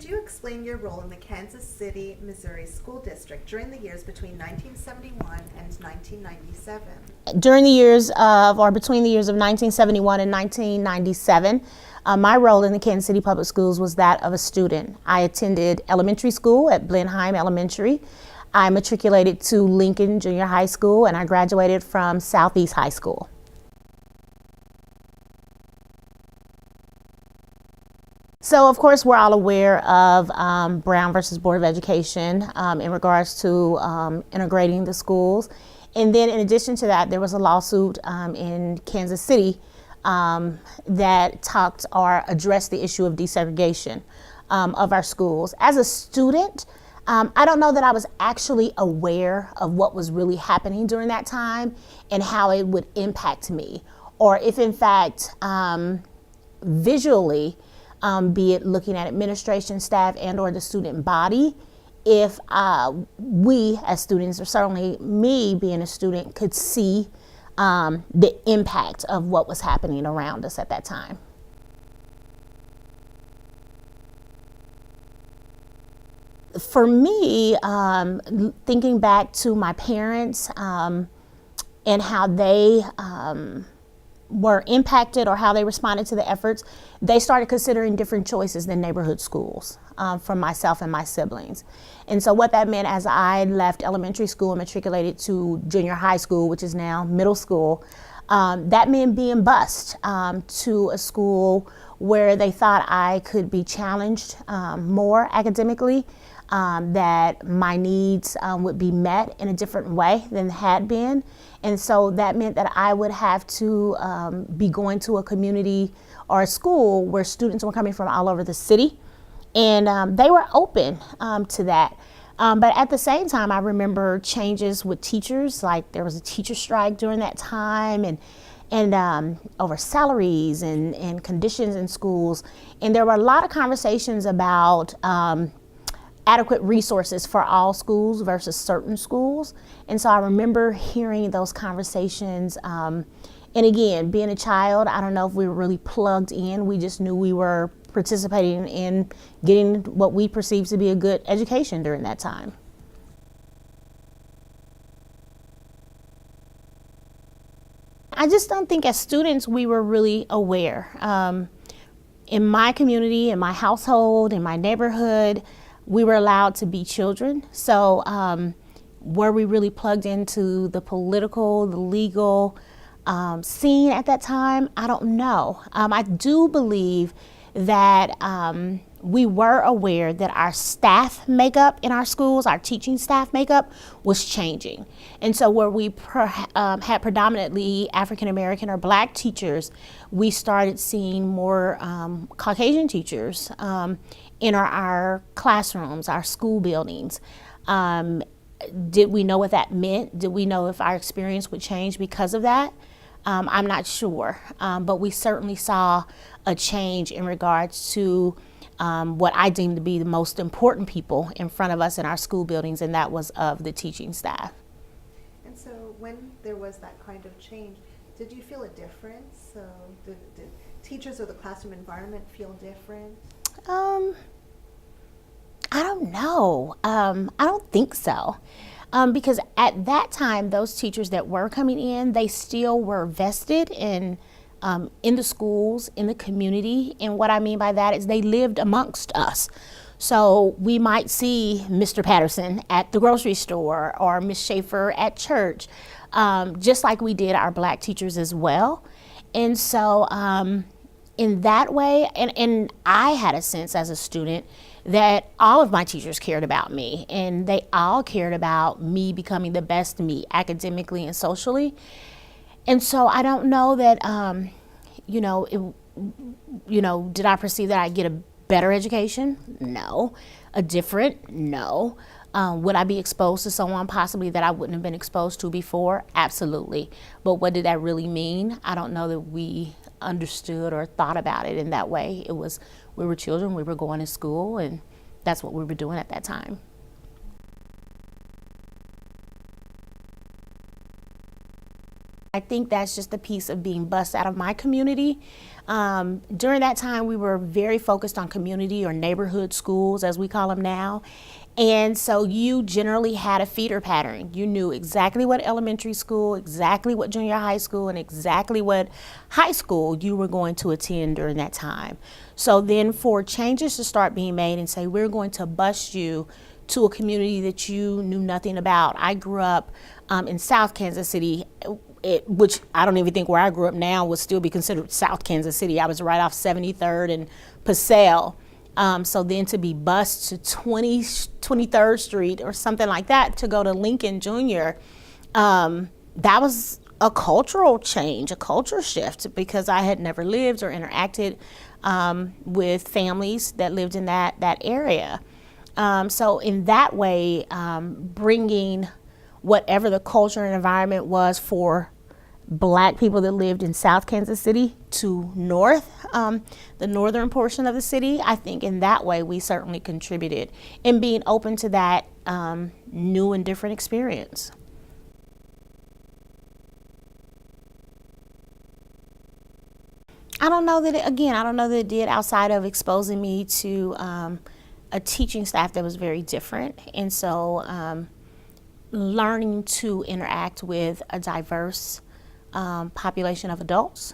you explain your role in the Kansas City, Missouri School District during the years between 1971 and 1997? During the years of, or between the years of 1971 and 1997, my role in the Kansas City Public Schools was that of a student. I attended elementary school at Blenheim Elementary. I matriculated to Lincoln Junior High School, and I graduated from Southeast High School. So, of course, we're all aware of Brown versus Board of Education in regards to integrating the schools. And then in addition to that, there was a lawsuit in Kansas City that talked or addressed the issue of desegregation of our schools. As a student, I don't know that I was actually aware of what was really happening during that time and how it would impact me, or if in fact visually, be it looking at administration staff and or the student body, if we as students, or certainly me being a student, could see the impact of what was happening around us at that time. For me, thinking back to my parents and how they were impacted or how they responded to the efforts, they started considering different choices than neighborhood schools for myself and my siblings. And so what that meant, as I left elementary school and matriculated to junior high school, which is now middle school, that meant being bused to a school where they thought I could be challenged more academically, that my needs would be met in a different way than had been. And so that meant that I would have to be going to a community or a school where students were coming from all over the city. And they were open to that. But at the same time, I remember changes with teachers, like there was a teacher strike during that time, and over salaries and conditions in schools. And there were a lot of conversations about adequate resources for all schools versus certain schools. And so I remember hearing those conversations. And again, being a child, I don't know if we were really plugged in. We just knew we were participating in getting what we perceived to be a good education during that time. I just don't think as students we were really aware. In my community, in my household, in my neighborhood, we were allowed to be children. So were we really plugged into the political, the legal scene at that time? I don't know. I do believe that we were aware that our staff makeup in our schools, our teaching staff makeup, was changing. And so where we had predominantly African American or Black teachers, we started seeing more Caucasian teachers in our classrooms, our school buildings. Did we know what that meant? Did we know if our experience would change because of that? I'm not sure, but we certainly saw a change in regards to what I deem to be the most important people in front of us in our school buildings, and that was of the teaching staff. And so when there was that kind of change, did you feel a difference? So did teachers or the classroom environment feel different? I don't know. I don't think so. Because at that time, those teachers that were coming in, they still were vested in the schools, in the community. And what I mean by that is they lived amongst us. So we might see Mr. Patterson at the grocery store or Miss Schaefer at church, just like we did our Black teachers as well. And so in that way, and I had a sense as a student that all of my teachers cared about me, and they all cared about me becoming the best me academically and socially. And so I don't know that, did I perceive that I'd get a better education? No. A different? No. Would I be exposed to someone possibly that I wouldn't have been exposed to before? Absolutely. But what did that really mean? I don't know that we understood or thought about it in that way. It was, we were children, we were going to school, and that's what we were doing at that time. I think that's just a piece of being bused out of my community. During that time, we were very focused on community or neighborhood schools, as we call them now. And so you generally had a feeder pattern. You knew exactly what elementary school, exactly what junior high school, and exactly what high school you were going to attend during that time. So then for changes to start being made and say, we're going to bus you to a community that you knew nothing about. I grew up in South Kansas City, which I don't even think where I grew up now would still be considered South Kansas City. I was right off 73rd and Passell. So then to be bused to 23rd Street or something like that to go to Lincoln Junior, that was a cultural change, a culture shift, because I had never lived or interacted with families that lived in that area. So in that way, bringing whatever the culture and environment was for Black people that lived in South Kansas City to the northern portion of the city, I think in that way we certainly contributed in being open to that new and different experience. I don't know that it did, outside of exposing me to a teaching staff that was very different. And so learning to interact with a diverse population of adults.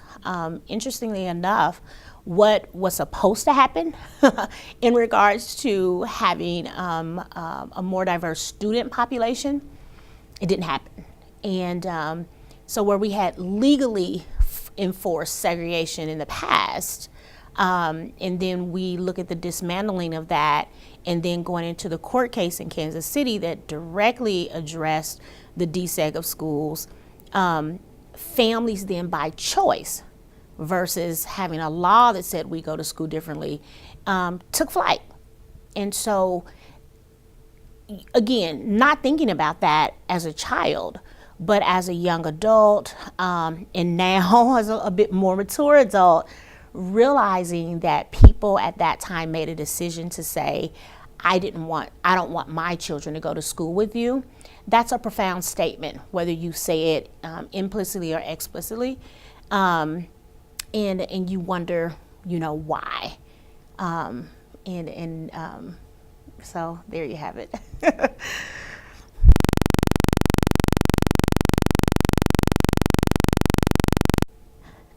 Interestingly enough, what was supposed to happen in regards to having a more diverse student population, it didn't happen. And so where we had legally enforced segregation in the past, and then we look at the dismantling of that, and then going into the court case in Kansas City that directly addressed the deseg of schools, families then by choice versus having a law that said we go to school differently, took flight. And so again, not thinking about that as a child, but as a young adult, and now as a bit more mature adult, realizing that people at that time made a decision to say, I don't want my children to go to school with you. That's a profound statement, whether you say it implicitly or explicitly. And you wonder, why. So there you have it.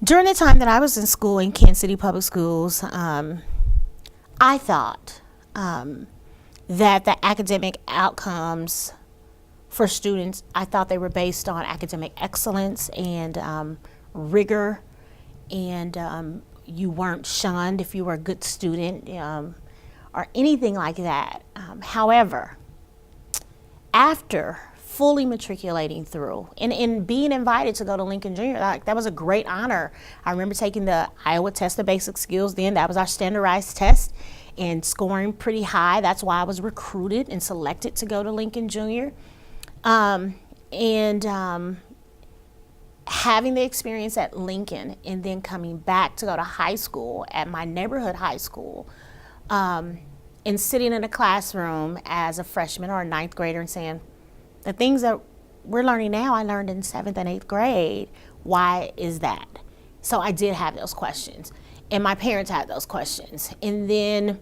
During the time that I was in school in Kansas City Public Schools, I thought that the academic outcomes for students, I thought they were based on academic excellence and rigor, and you weren't shunned if you were a good student or anything like that. However, after fully matriculating through and being invited to go to Lincoln Junior, that was a great honor. I remember taking the Iowa Test of Basic Skills then. That was our standardized test, and scoring pretty high. That's why I was recruited and selected to go to Lincoln Junior. Having the experience at Lincoln and then coming back to go to high school at my neighborhood high school, and sitting in a classroom as a freshman or a ninth grader and saying, the things that we're learning now, I learned in 7th and 8th grade. Why is that? So I did have those questions, and my parents had those questions. And then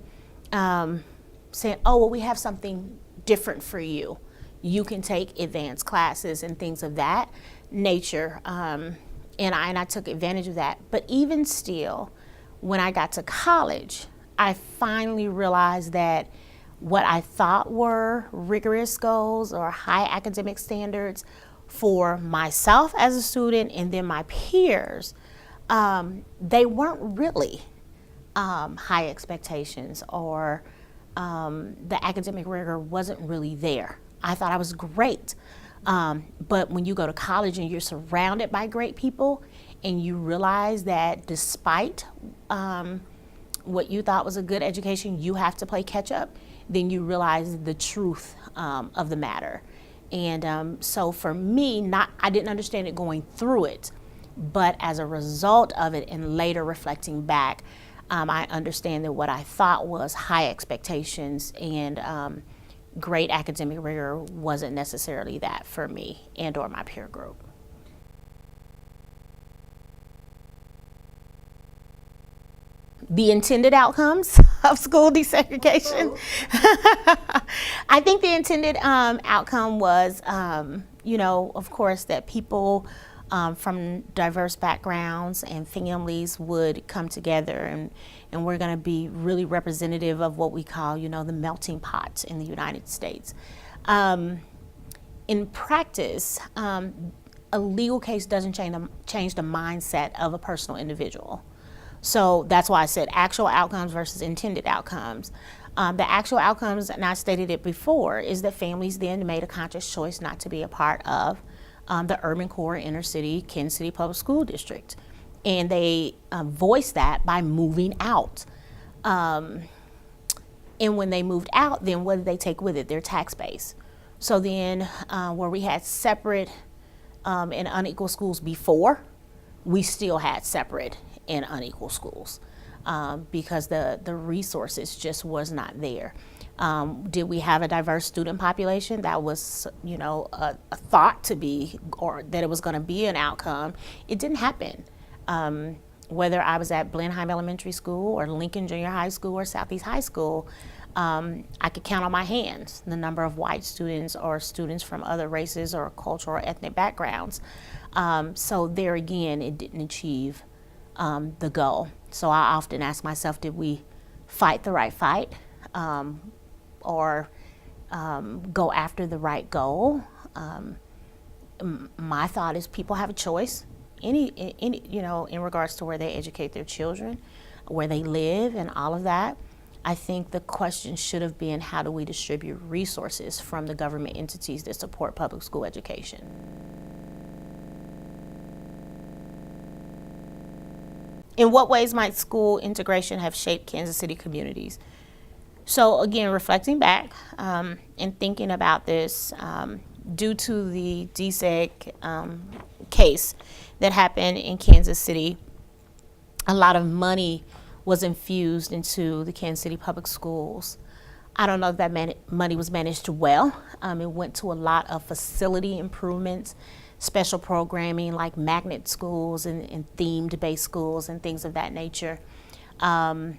saying, oh, well, we have something different for you. You can take advanced classes and things of that nature. And I took advantage of that. But even still, when I got to college, I finally realized that what I thought were rigorous goals or high academic standards for myself as a student and then my peers, they weren't really high expectations, or the academic rigor wasn't really there. I thought I was great. But when you go to college and you're surrounded by great people and you realize that despite what you thought was a good education, you have to play catch up, then you realize the truth of the matter. And so for me, I didn't understand it going through it, but as a result of it and later reflecting back, I understand that what I thought was high expectations and great academic rigor wasn't necessarily that for me and or my peer group. the intended outcomes of school desegregation. I think the intended outcome was, of course, that people from diverse backgrounds and families would come together, and we're going to be really representative of what we call, the melting pot in the United States. In practice, a legal case doesn't change the mindset of a personal individual. So that's why I said actual outcomes versus intended outcomes. The actual outcomes, and I stated it before, is that families then made a conscious choice not to be a part of the urban core inner city Kansas City Public School District. And they voiced that by moving out. And when they moved out, then what did they take with it? Their tax base. So then where we had separate and unequal schools before, we still had separate and unequal schools because the resources just was not there. Did we have a diverse student population? That was, a thought to be, or that it was going to be an outcome. It didn't happen. Whether I was at Blenheim Elementary School or Lincoln Junior High School or Southeast High School, I could count on my hands the number of white students or students from other races or cultural or ethnic backgrounds. So there again, it didn't achieve the goal. So I often ask myself, did we fight the right fight or go after the right goal? My thought is people have a choice, in regards to where they educate their children, where they live, and all of that. I think the question should have been, how do we distribute resources from the government entities that support public school education? In what ways might school integration have shaped Kansas City communities? So again, reflecting back and thinking about this, due to the deseg case that happened in Kansas City, a lot of money was infused into the Kansas City Public Schools. I don't know if that money was managed well. It went to a lot of facility improvements, special programming like magnet schools and themed-based schools and things of that nature. But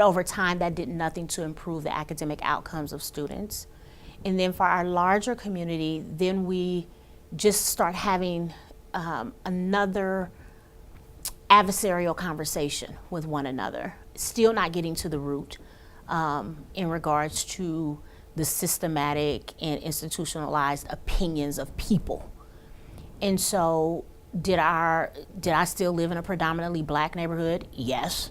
over time, that did nothing to improve the academic outcomes of students. And then for our larger community, then we just start having another adversarial conversation with one another, still not getting to the root in regards to the systematic and institutionalized opinions of people. And so did I still live in a predominantly black neighborhood? Yes.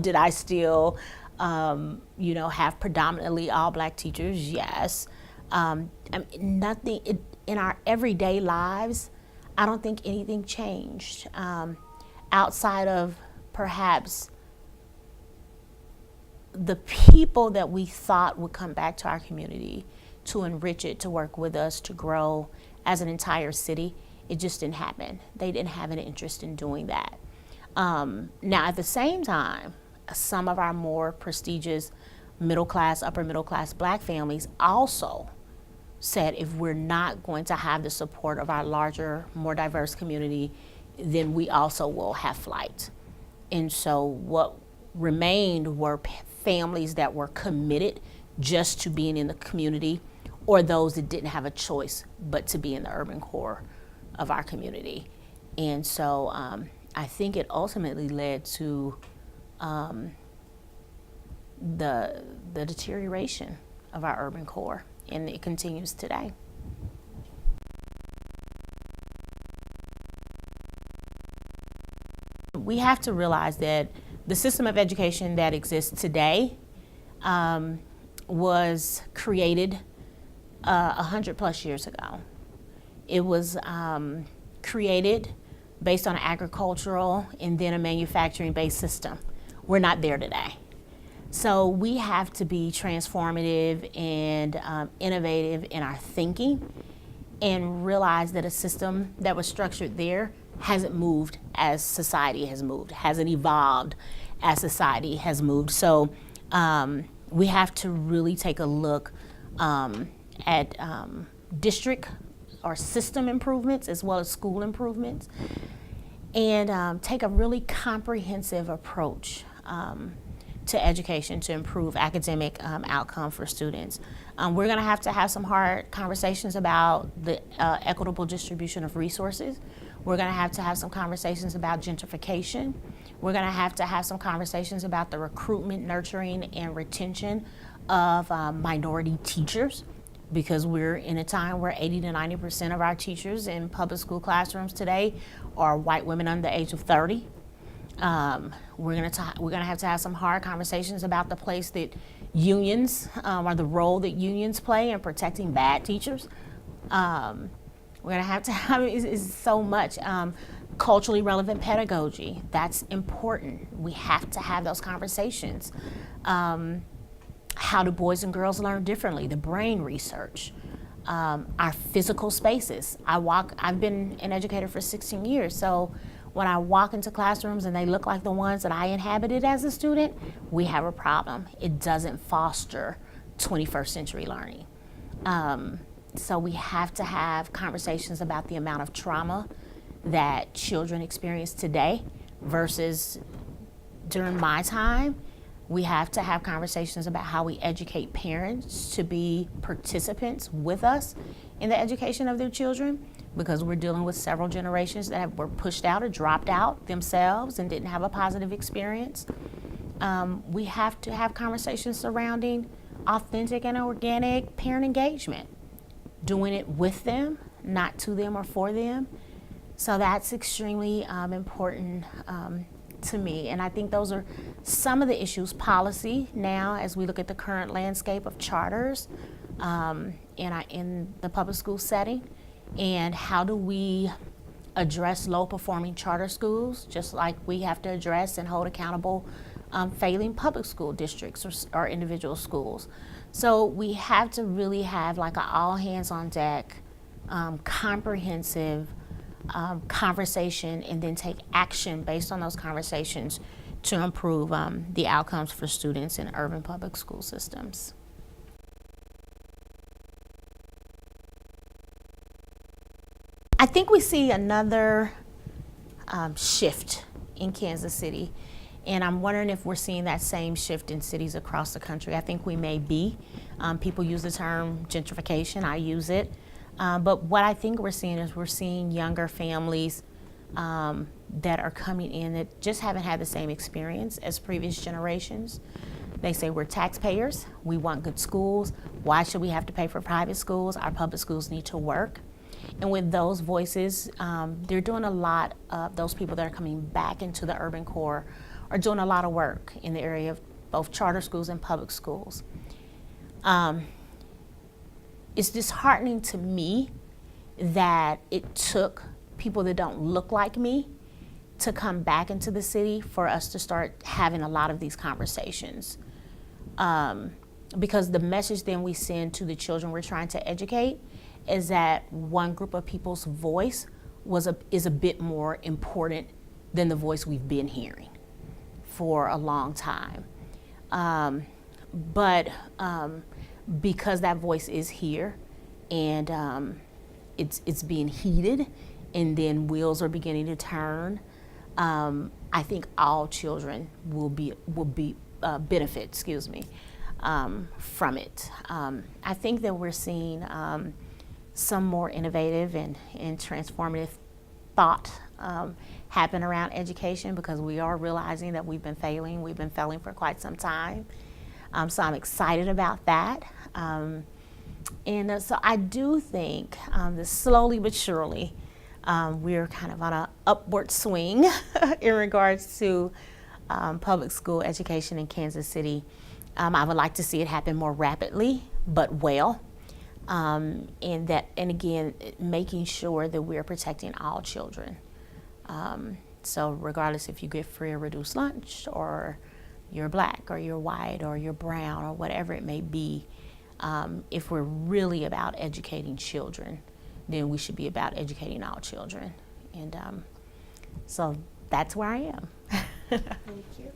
Did I still have predominantly all black teachers? Yes. Nothing in our everyday lives, I don't think anything changed outside of perhaps the people that we thought would come back to our community to enrich it, to work with us, to grow as an entire city. It just didn't happen. They didn't have an interest in doing that. Now, at the same time, some of our more prestigious middle class, upper middle class black families also said, if we're not going to have the support of our larger, more diverse community, then we also will have flight. And so what remained were families that were committed just to being in the community, or those that didn't have a choice but to be in the urban core of our community. And so I think it ultimately led to the deterioration of our urban core, and it continues today. We have to realize that the system of education that exists today was created 100 plus years ago. It was created based on an agricultural and then a manufacturing-based system. We're not there today. So we have to be transformative and innovative in our thinking and realize that a system that was structured there hasn't moved as society has moved, hasn't evolved as society has moved. So we have to really take a look at district or system improvements as well as school improvements. and take a really comprehensive approach to education to improve academic outcome for students. We're going to have some hard conversations about the equitable distribution of resources. We're going to have some conversations about gentrification. We're going to have some conversations about the recruitment, nurturing, and retention of minority teachers, because we're in a time where 80 to 90% of our teachers in public school classrooms today are white women under the age of 30. We're gonna have some hard conversations about the place that unions, or the role that unions play in protecting bad teachers. We're gonna have it's so much. Culturally relevant pedagogy, that's important. We have to have those conversations. How do boys and girls learn differently? The brain research. Our physical spaces. I've been an educator for 16 years, so when I walk into classrooms and they look like the ones that I inhabited as a student, we have a problem. It doesn't foster 21st century learning. So we have to have conversations about the amount of trauma that children experience today versus during my time. We have to have conversations about how we educate parents to be participants with us in the education of their children, because we're dealing with several generations that were pushed out or dropped out themselves and didn't have a positive experience. We have to have conversations surrounding authentic and organic parent engagement, doing it with them, not to them or for them. So that's extremely important to me. And I think those are some of the issues. Policy now, as we look at the current landscape of charters in the public school setting, and how do we address low performing charter schools, just like we have to address and hold accountable failing public school districts or individual schools. So we have to really have like an all hands on deck, comprehensive conversation, and then take action based on those conversations to improve the outcomes for students in urban public school systems. I think we see another shift in Kansas City, and I'm wondering if we're seeing that same shift in cities across the country. I think we may be. People use the term gentrification, I use it. But what I think we're seeing younger families that are coming in that just haven't had the same experience as previous generations. They say we're taxpayers, we want good schools, why should we have to pay for private schools? Our public schools need to work. And with those voices, they're doing a lot of, those people that are coming back into the urban core are doing a lot of work in the area of both charter schools and public schools. It's disheartening to me that it took people that don't look like me to come back into the city for us to start having a lot of these conversations. Because the message then we send to the children we're trying to educate is that one group of people's voice is a bit more important than the voice we've been hearing for a long time. But because that voice is here and it's being heeded, and then wheels are beginning to turn, I think all children will benefit, from it. I think that we're seeing some more innovative and transformative thought happen around education, because we are realizing that we've been failing for quite some time. So I'm excited about that. So I do think that slowly but surely we're kind of on an upward swing in regards to public school education in Kansas City. I would like to see it happen more rapidly, but well. And again, making sure that we're protecting all children. So regardless if you get free or reduced lunch, or you're black, or you're white, or you're brown, or whatever it may be, if we're really about educating children, then we should be about educating all children. And so that's where I am. Thank you.